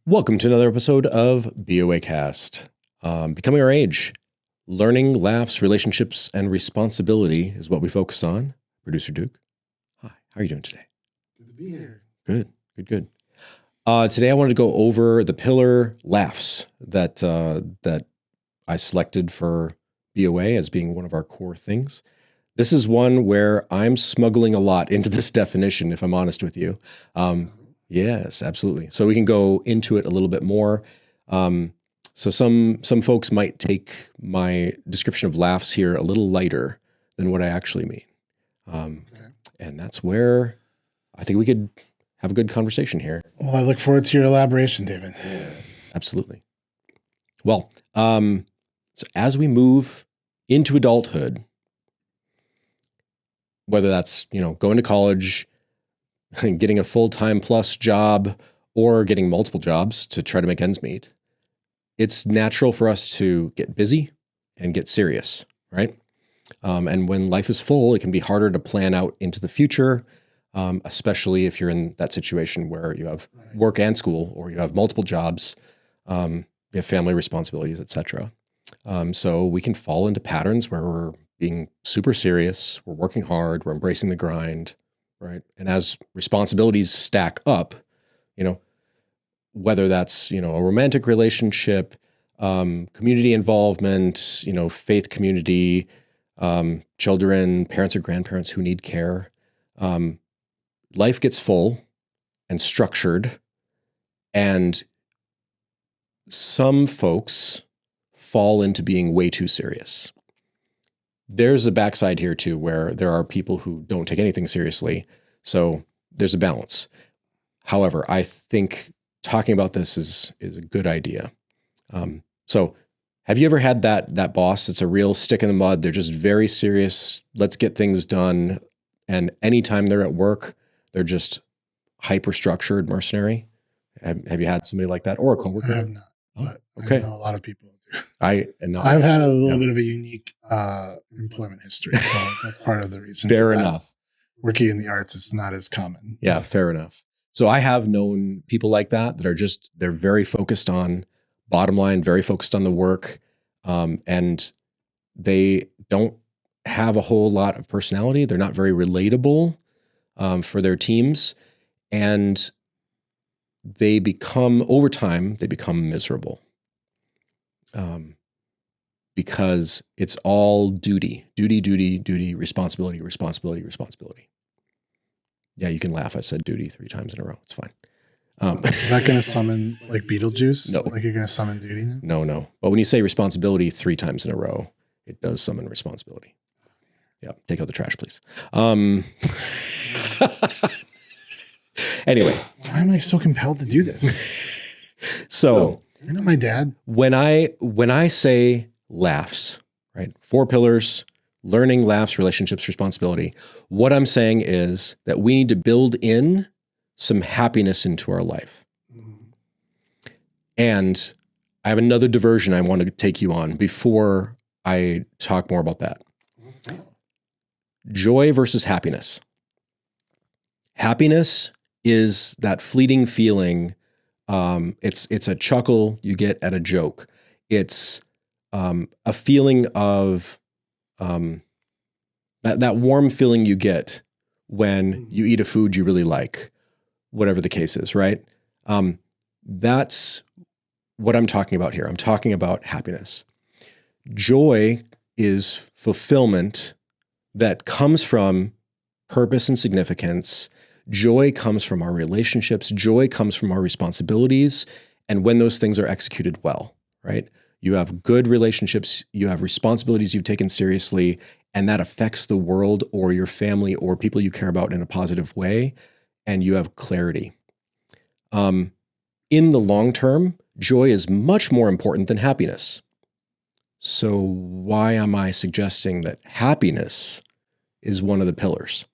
Welcome to another episode of BOACast. Becoming Our Age. Learning, laughs, relationships, and responsibility is what we focus on. Producer Duke. Hi, how are you doing today? Good to be here. Good. Today I wanted to go over the pillar laughs that I selected for BOA as being one of our core things. This is one where I'm smuggling a lot into this definition, if I'm honest with you. Yes, absolutely. So we can go into it a little bit more. So some folks might take my description of laughs here a little lighter than what I actually mean. And that's where I think we could have a good conversation here. Well, I look forward to your elaboration, David. Yeah, absolutely. Well, so as we move into adulthood, whether that's, going to college, getting a full-time plus job, or getting multiple jobs to try to make ends meet, it's natural for us to get busy and get serious, right? And when life is full, it can be harder to plan out into the future, especially if you're in that situation where you have work and school, or you have multiple jobs, you have family responsibilities, etc. So we can fall into patterns where we're being super serious, we're working hard, we're embracing the grind, right? And as responsibilities stack up, whether that's, a romantic relationship, community involvement, faith community, children, parents or grandparents who need care, life gets full and structured, and some folks fall into being way too serious. There's a backside here too, where there are people who don't take anything seriously. So there's a balance. However, I think talking about this is a good idea. So have you ever had that boss that's a real stick in the mud? They're just very serious. Let's get things done. And anytime they're at work, they're just hyper structured mercenary. Have you had somebody like that, or a coworker? I have not. But okay. I know a lot of people do. I've had a little bit of a unique employment history, so that's part of the reason. Fair enough. Working in the arts, it's not as common. Yeah, fair enough. So I have known people like that are just, they're very focused on bottom line, very focused on the work, and they don't have a whole lot of personality. They're not very relatable for their teams, and over time, they become miserable. Because it's all duty, responsibility. Yeah, you can laugh. I said duty 3 times in a row. It's fine. Is that going to summon like Beetlejuice? No. Like you're going to summon duty now? No. But when you say responsibility 3 times in a row, it does summon responsibility. Yeah, take out the trash, please. Anyway. Why am I so compelled to do this? So you're not my dad. When I say laughs, right? 4 pillars: learning, laughs, relationships, responsibility. What I'm saying is that we need to build in some happiness into our life. And I have another diversion I want to take you on before I talk more about that. Joy versus happiness. Happiness is that fleeting feeling. It's a chuckle you get at a joke. It's a feeling of that warm feeling you get when you eat a food you really like, whatever the case is, right? That's what I'm talking about here. I'm talking about happiness. Joy is fulfillment that comes from purpose and significance. Joy comes from our relationships. Joy comes from our responsibilities. And when those things are executed well, right? You have good relationships, you have responsibilities you've taken seriously, and that affects the world or your family or people you care about in a positive way, and you have clarity. In the long term, joy is much more important than happiness. So why am I suggesting that happiness is one of the pillars?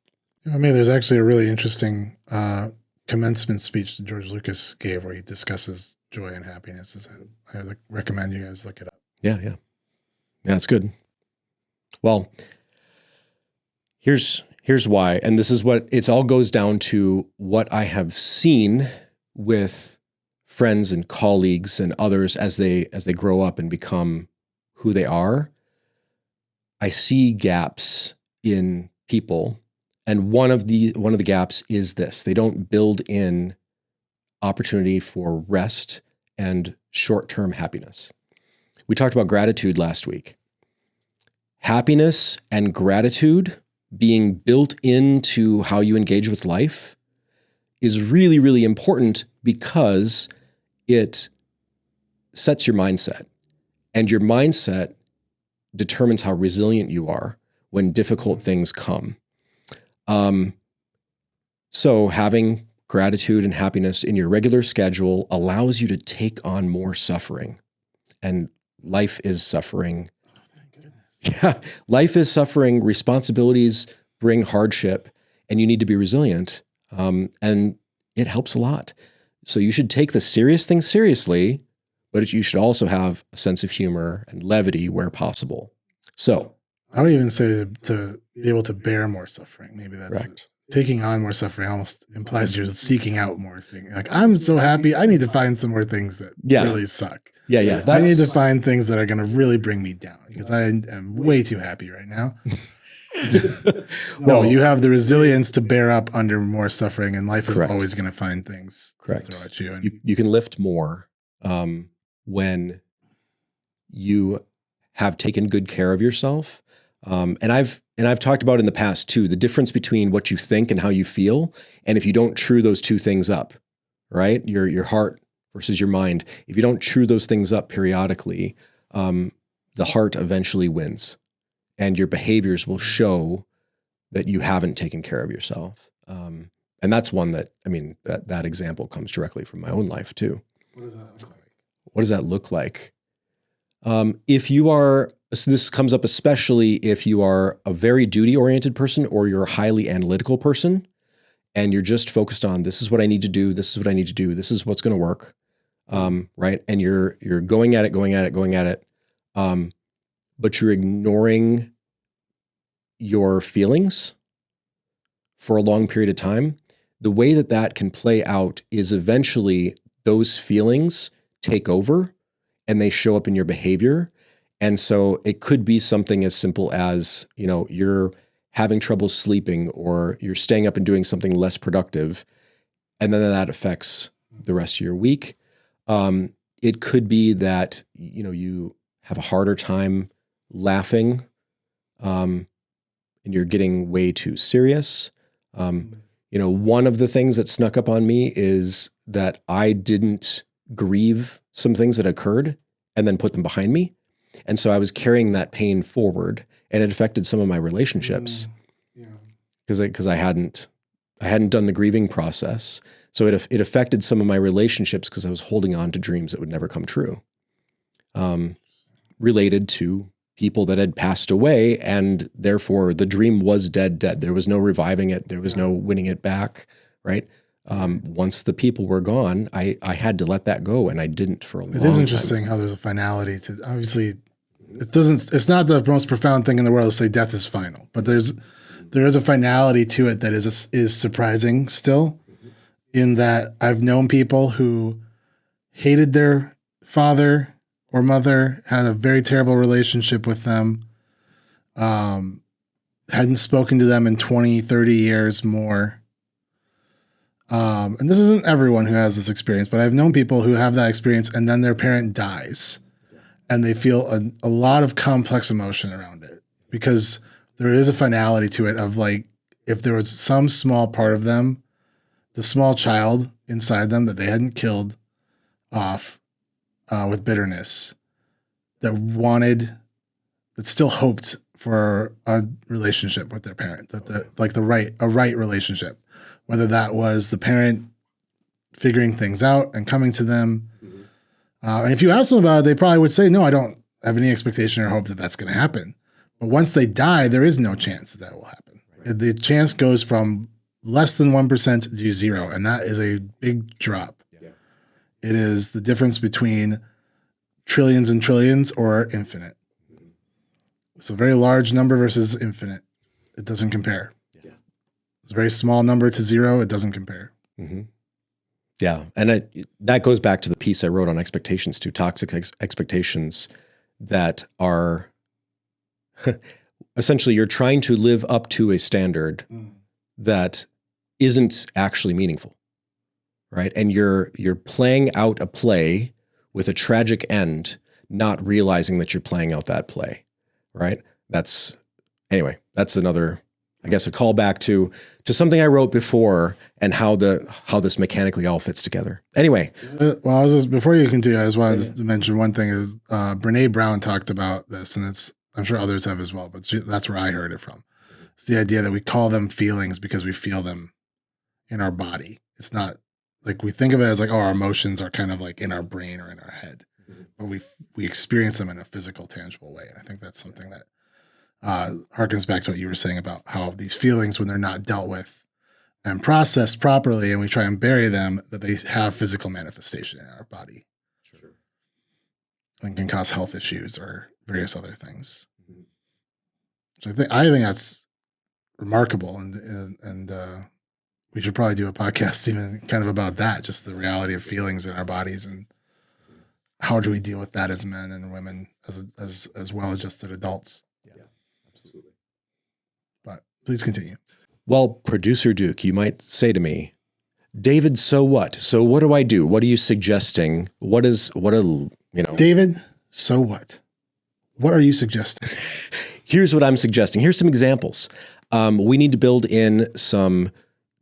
I mean, there's actually a really interesting commencement speech that George Lucas gave where he discusses joy and happiness. I recommend you guys look it up. Yeah, that's good. Well, here's why, and this is what it all goes down to. What I have seen with friends and colleagues and others as they grow up and become who they are, I see gaps in people. And one of the gaps is this: they don't build in opportunity for rest and short-term happiness. We talked about gratitude last week. Happiness and gratitude being built into how you engage with life is really, really important because it sets your mindset. And your mindset determines how resilient you are when difficult things come. So having gratitude and happiness in your regular schedule allows you to take on more suffering. And life is suffering. Oh, thank goodness. Yeah, life is suffering. Responsibilities bring hardship, and you need to be resilient. And it helps a lot. So you should take the serious things seriously, but you should also have a sense of humor and levity where possible. So I would even say to be able to bear more suffering. Maybe that's correct. taking on more suffering almost implies you're seeking out more things. Like, I'm so happy, I need to find some more things that really suck. Yeah. I need to find things that are going to really bring me down because I am way too happy right now. No, you have the resilience to bear up under more suffering, and life is always going to find things to throw at you. And you can lift more when you have taken good care of yourself. And I've talked about in the past too, the difference between what you think and how you feel. And if you don't true those two things up, right? Your heart versus your mind. If you don't true those things up periodically, the heart eventually wins and your behaviors will show that you haven't taken care of yourself. And that's one that, I mean, that example comes directly from my own life too. what does that look like? What does that look like? If you are, so this comes up especially if you are a very duty-oriented person or you're a highly analytical person and you're just focused on, this is what I need to do, this is what I need to do, this is what's going to work, right? And you're going at it, but you're ignoring your feelings for a long period of time. The way that can play out is eventually those feelings take over and they show up in your behavior. And so it could be something as simple as, you're having trouble sleeping or you're staying up and doing something less productive. And then that affects the rest of your week. It could be that, you have a harder time laughing, and you're getting way too serious. One of the things that snuck up on me is that I didn't grieve some things that occurred and then put them behind me. And so I was carrying that pain forward and it affected some of my relationships because I hadn't done the grieving process. So it affected some of my relationships because I was holding on to dreams that would never come true, related to people that had passed away. And therefore the dream was dead. There was no reviving it. There was no winning it back. Right. Once the people were gone, I had to let that go, and I didn't for a long time. It is interesting how there's a finality to, obviously it's not the most profound thing in the world to say death is final, but there is a finality to it that is surprising still, in that I've known people who hated their father or mother, had a very terrible relationship with them, hadn't spoken to them in 20, 30 years more. And this isn't everyone who has this experience, but I've known people who have that experience and then their parent dies and they feel a lot of complex emotion around it, because there is a finality to it of, like, if there was some small part of them, the small child inside them that they hadn't killed off with bitterness, that still hoped for a relationship with their parent, a right relationship. Whether that was the parent figuring things out and coming to them. And if you ask them about it, they probably would say, no, I don't have any expectation or hope that that's going to happen. But once they die, there is no chance that will happen. Right. The chance goes from less than 1% to 0. And that is a big drop. Yeah. It is the difference between trillions and trillions or infinite. It's a very large number versus infinite. It doesn't compare. It's a very small number to 0. It doesn't compare. Mm-hmm. Yeah. And that goes back to the piece I wrote on expectations too, toxic expectations that are essentially you're trying to live up to a standard that isn't actually meaningful, right? And you're playing out a play with a tragic end, not realizing that you're playing out that play, right? That's another, I guess, a callback to something I wrote before and how this mechanically all fits together. Anyway. Well, before you continue, I just wanted to mention one thing is Brene Brown talked about this, and I'm sure others have as well, but that's where I heard it from. It's the idea that we call them feelings because we feel them in our body. It's not like we think of it as like, oh, our emotions are kind of like in our brain or in our head, but we experience them in a physical, tangible way. And I think that's something that harkens back to what you were saying about how these feelings, when they're not dealt with and processed properly, and we try and bury them, that they have physical manifestation in our body. Sure. And can cause health issues or various other things. So I think that's remarkable, and we should probably do a podcast even kind of about that, just the reality of feelings in our bodies and how do we deal with that as men and women as well-adjusted adults. Yeah, absolutely. But please continue. Well, Producer Duke, you might say to me, David, so what? So what do I do? What are you suggesting? David, so what? What are you suggesting? Here's what I'm suggesting. Here's some examples. We need to build in some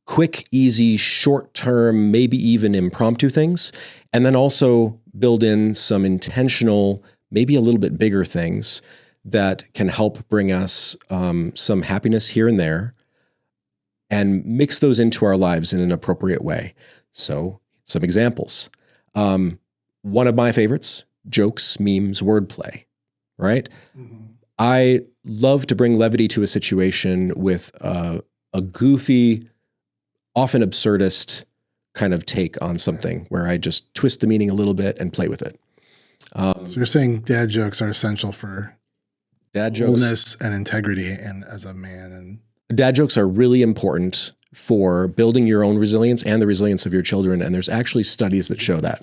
quick, easy, short-term, maybe even impromptu things, and then also build in some intentional, maybe a little bit bigger things that can help bring us some happiness here and there, and mix those into our lives in an appropriate way. So some examples. One of my favorites, jokes, memes, wordplay, right? Mm-hmm. I love to bring levity to a situation with a goofy, often absurdist kind of take on something where I just twist the meaning a little bit and play with it. So you're saying dad jokes are essential for wholeness and integrity and as a man. And dad jokes are really important for building your own resilience and the resilience of your children. And there's actually studies that show that.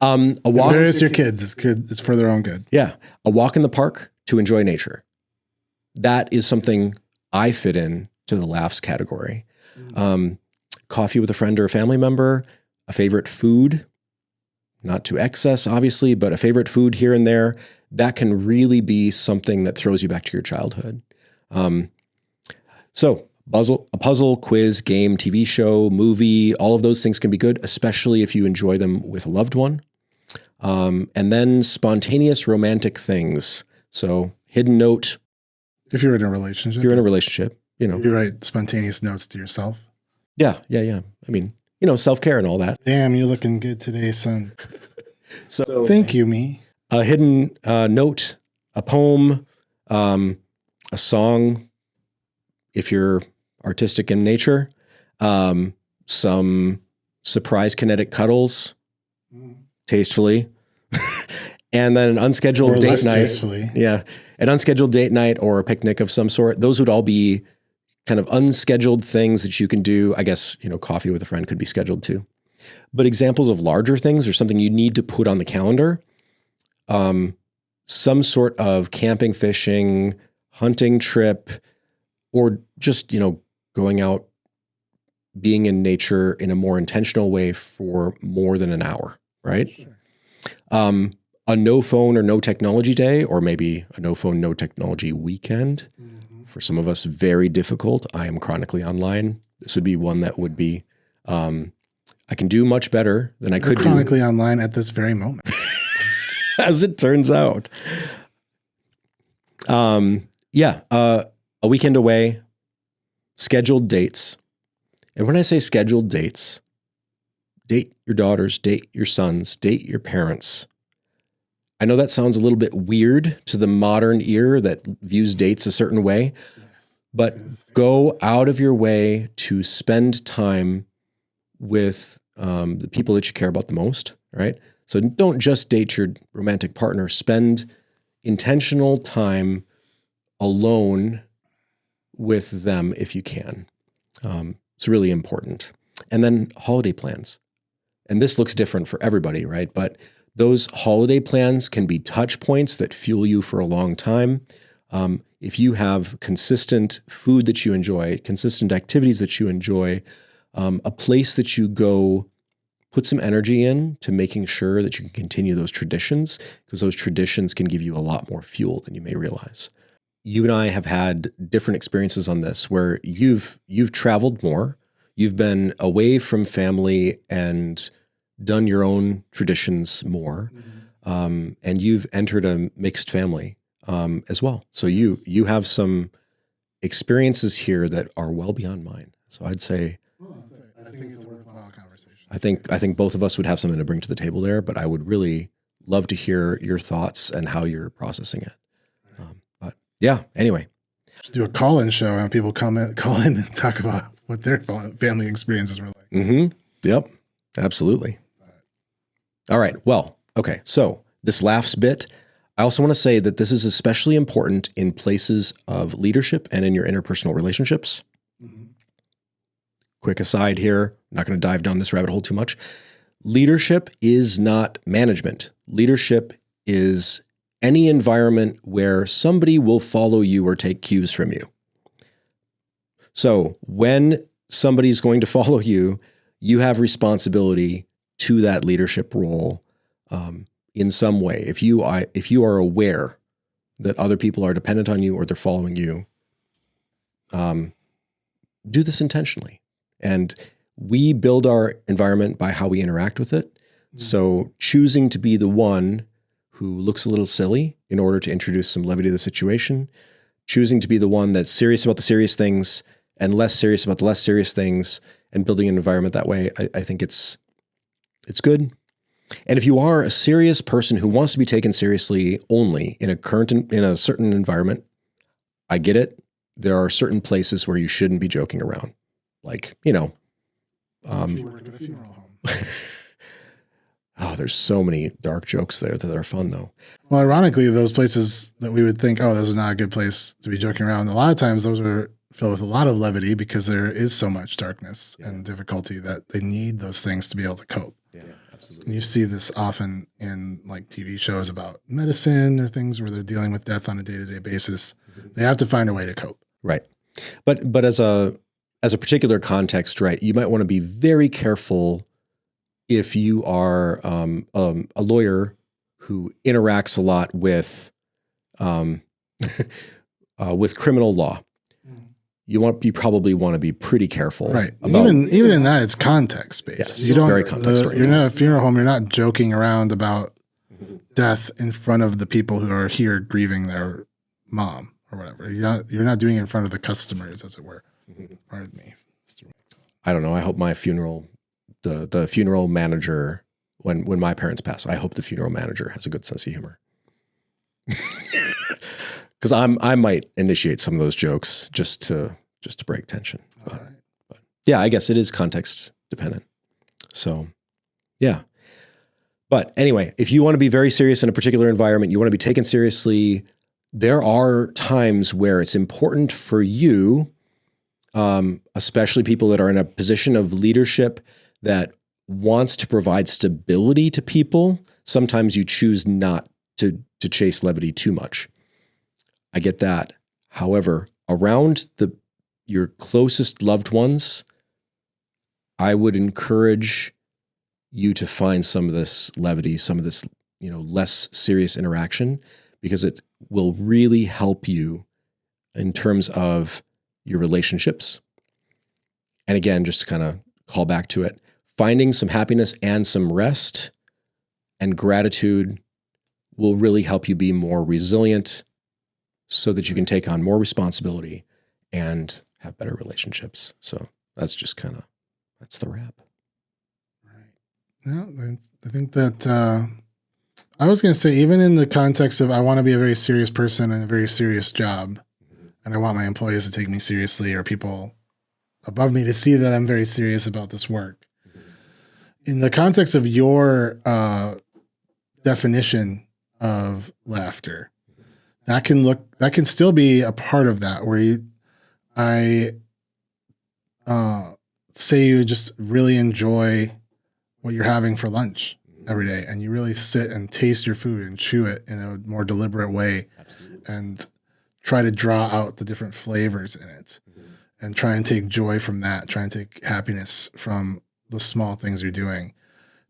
It's your kids. It's good. It's for their own good. Yeah. A walk in the park to enjoy nature. That is something I fit in to the laughs category. Coffee with a friend or a family member, a favorite food, not to excess, obviously, but a favorite food here and there, that can really be something that throws you back to your childhood. So a puzzle, quiz, game, TV show, movie, all of those things can be good, especially if you enjoy them with a loved one. And then spontaneous romantic things. So hidden note. If you're in a relationship. If you're in a relationship, You write spontaneous notes to yourself. Yeah. I mean, self-care and all that. Damn, you're looking good today, son. So thank you, me. A hidden note, a poem, a song, if you're artistic in nature, some surprise kinetic cuddles, tastefully, and then an unscheduled date night. Tastefully. Yeah, an unscheduled date night or a picnic of some sort. Those would all be kind of unscheduled things that you can do. I guess, coffee with a friend could be scheduled too. But examples of larger things or something you need to put on the calendar, some sort of camping, fishing, hunting trip, or just, going out, being in nature in a more intentional way for more than an hour, right? Sure. A no phone or no technology day, or maybe a no phone, no technology weekend. Mm-hmm. For some of us, very difficult. I am chronically online. This would be one that would be, I can do much better than I could do. Chronically online at this very moment. As it turns out. A weekend away, scheduled dates. And when I say scheduled dates, date your daughters, date your sons, date your parents. I know that sounds a little bit weird to the modern ear that views dates a certain way, but go out of your way to spend time with the people that you care about the most, right? So don't just date your romantic partner. Spend intentional time alone with them if you can. It's really important. And then holiday plans. And this looks different for everybody, right? But those holiday plans can be touch points that fuel you for a long time. If you have consistent food that you enjoy, consistent activities that you enjoy, a place that you go put some energy in to making sure that you can continue those traditions, because those traditions can give you a lot more fuel than you may realize. You and I have had different experiences on this where you've traveled more, you've been away from family and done your own traditions more, and you've entered a mixed family as well. So you have some experiences here that are well beyond mine. So I'd say, I think it's a worthwhile conversation. I think both of us would have something to bring to the table there, but I would really love to hear your thoughts and how you're processing it. But yeah, anyway. Just do a call-in show and people call in and talk about what their family experiences were like. Mm-hmm. Yep, absolutely. All right. Well, okay. So this laughs bit, I also want to say that this is especially important in places of leadership and in your interpersonal relationships. Mm-hmm. Quick aside here, I'm not going to dive down this rabbit hole too much. Leadership is not management. Leadership is any environment where somebody will follow you or take cues from you. So when somebody's going to follow you, you have responsibility to that leadership role in some way. If you are aware that other people are dependent on you or they're following you, do this intentionally. And we build our environment by how we interact with it. Mm-hmm. So choosing to be the one who looks a little silly in order to introduce some levity to the situation, choosing to be the one that's serious about the serious things and less serious about the less serious things, and building an environment that way, I think it's good. And if you are a serious person who wants to be taken seriously only in a certain environment, I get it. There are certain places where you shouldn't be joking around. Like, if you work at a funeral home. Oh, there's so many dark jokes there that are fun though. Well, ironically, those places that we would think, oh, this is not a good place to be joking around. A lot of times those are filled with a lot of levity because there is so much darkness and difficulty that they need those things to be able to cope. Yeah, absolutely. And you see this often in like TV shows about medicine or things where they're dealing with death on a day-to-day basis. Mm-hmm. They have to find a way to cope. Right. But as a particular context, right, you might want to be very careful if you are a lawyer who interacts a lot with criminal law. You probably want to be pretty careful. Right. Even in that, it's context based. Yes, you don't, very context oriented. You're not at a funeral home. You're not joking around about death in front of the people who are here grieving their mom or whatever. You're not doing it in front of the customers, as it were. Pardon me. I don't know. I hope my funeral, the funeral manager, when my parents pass, I hope the funeral manager has a good sense of humor. Because I might initiate some of those jokes just to break tension. But yeah, I guess it is context dependent. So yeah. But anyway, if you want to be very serious in a particular environment, you want to be taken seriously, there are times where it's important for you, especially people that are in a position of leadership that wants to provide stability to people. Sometimes you choose not to chase levity too much. I get that. However, around your closest loved ones, I would encourage you to find some of this levity, some of this, less serious interaction, because it will really help you in terms of your relationships. And again, just to kind of call back to it, finding some happiness and some rest and gratitude will really help you be more resilient so that you can take on more responsibility and have better relationships. So that's the wrap. Right. Yeah, I think that I was going to say, even in the context of I want to be a very serious person in a very serious job, and I want my employees to take me seriously or people above me to see that I'm very serious about this work. In the context of your definition of laughter, that can still be a part of that, where say you just really enjoy what you're having for lunch every day, and you really sit and taste your food and chew it in a more deliberate way. Absolutely. And try to draw out the different flavors in it, and try and take joy from that, try and take happiness from the small things you're doing.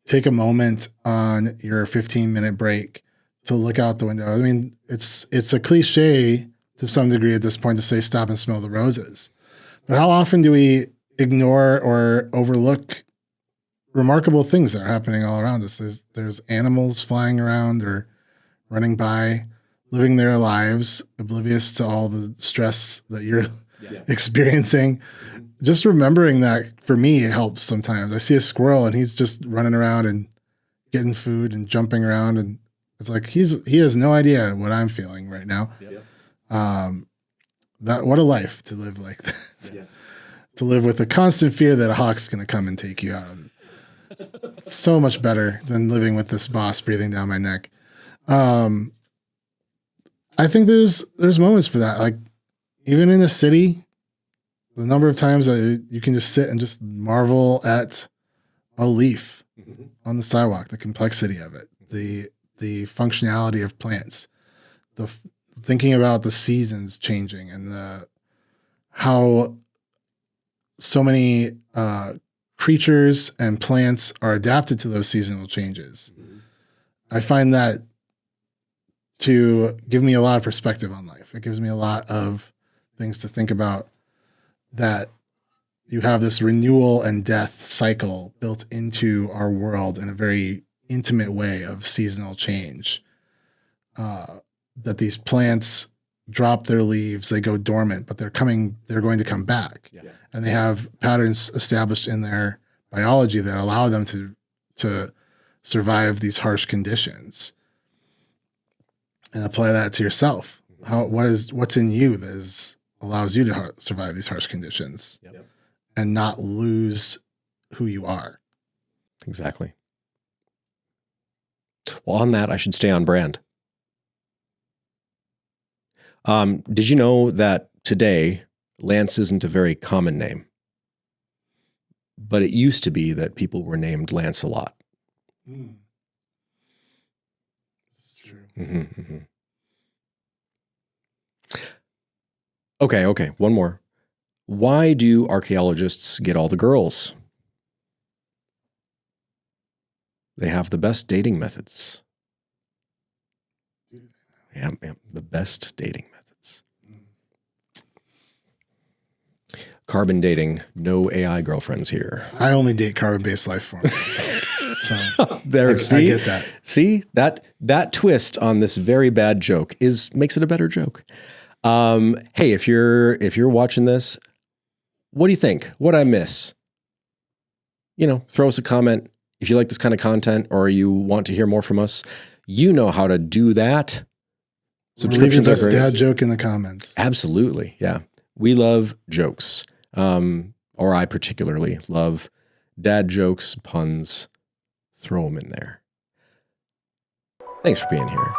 Take a moment on your 15-minute break to look out the window. I mean, it's a cliche to some degree at this point to say stop and smell the roses. But how often do we ignore or overlook remarkable things that are happening all around us? There's animals flying around or running by, living their lives, oblivious to all the stress that you're experiencing. Just remembering that, for me, it helps sometimes. I see a squirrel and he's just running around and getting food and jumping around, and it's like he has no idea what I'm feeling right now. What a life to live like that. Yes. To live with the constant fear that a hawk's going to come and take you out. It's so much better than living with this boss breathing down my neck. I think there's moments for that. Like, even in the city, the number of times that you can just sit and just marvel at a leaf on the sidewalk, the complexity of it, the functionality of plants, thinking about the seasons changing, and how so many creatures and plants are adapted to those seasonal changes. I find that to give me a lot of perspective on life. It gives me a lot of things to think about, that you have this renewal and death cycle built into our world in a very intimate way of seasonal change. That these plants drop their leaves, they go dormant, but they're going to come back. Yeah. And they have patterns established in their biology that allow them to survive these harsh conditions. And apply that to yourself. What's in you that allows you to survive these harsh conditions and not lose who you are. Exactly. Well, on that, I should stay on brand. Did you know that today Lance isn't a very common name? But it used to be that people were named Lance a lot. That's true. Okay. One more. Why do archaeologists get all the girls? They have the best dating methods. Yeah, the best dating methods. Carbon dating, no AI girlfriends here. I only date carbon-based life forms. So there, I get that. See that twist on this very bad joke makes it a better joke. Hey, if you're watching this, what do you think? What'd I miss? Throw us a comment if you like this kind of content or you want to hear more from us. You know how to do that. Subscriptions are great. Dad joke in the comments. Absolutely, yeah. We love jokes, or I particularly love dad jokes, puns. Throw them in there. Thanks for being here.